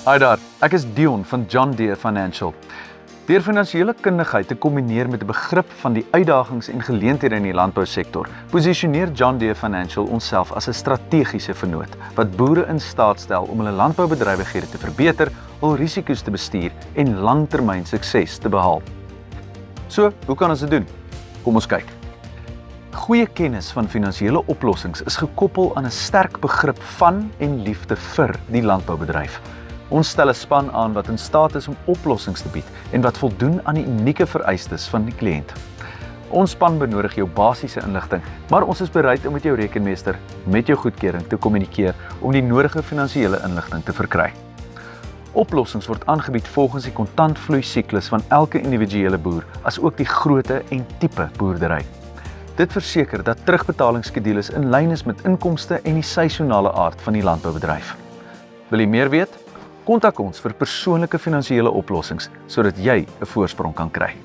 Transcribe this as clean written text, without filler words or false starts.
Hi daar, ek is Dion van John Deere Financial. Deur finansiële kundigheid te kombineer met 'n begrip van die uitdagings en geleenthede in die landbousektor, posisioneer John Deere Financial onsself as 'n strategiese vennoot wat boere in staat stel om hulle landboubedrywighede te verbeter, hul risiko's te bestuur en langtermyn sukses te behaal. So, hoe kan ons dit doen? Kom ons kyk. Goeie kennis van finansiële oplossings is gekoppel aan 'n sterk begrip van en liefde vir die landboubedryf. Ons stel 'n span aan wat in staat is om oplossings te bied en wat voldoen aan die unieke vereistes van die kliënt. Ons span benodig jou basiese inligting, maar ons is bereid om met jou rekenmeester met jou goedkeuring te kommunikeer om die nodige finansiële inligting te verkry. Oplossings word aangebied volgens die kontantvloei siklus van elke individuele boer, asook die grootte en tipe boerdery. Dit verseker dat terugbetalingsskedules in lyn is met inkomste en die seisonale aard van die landboubedryf. Wil jy meer weet? Kontak ons vir persoonlike finansiële oplossings sodat jy 'n voorsprong kan kry.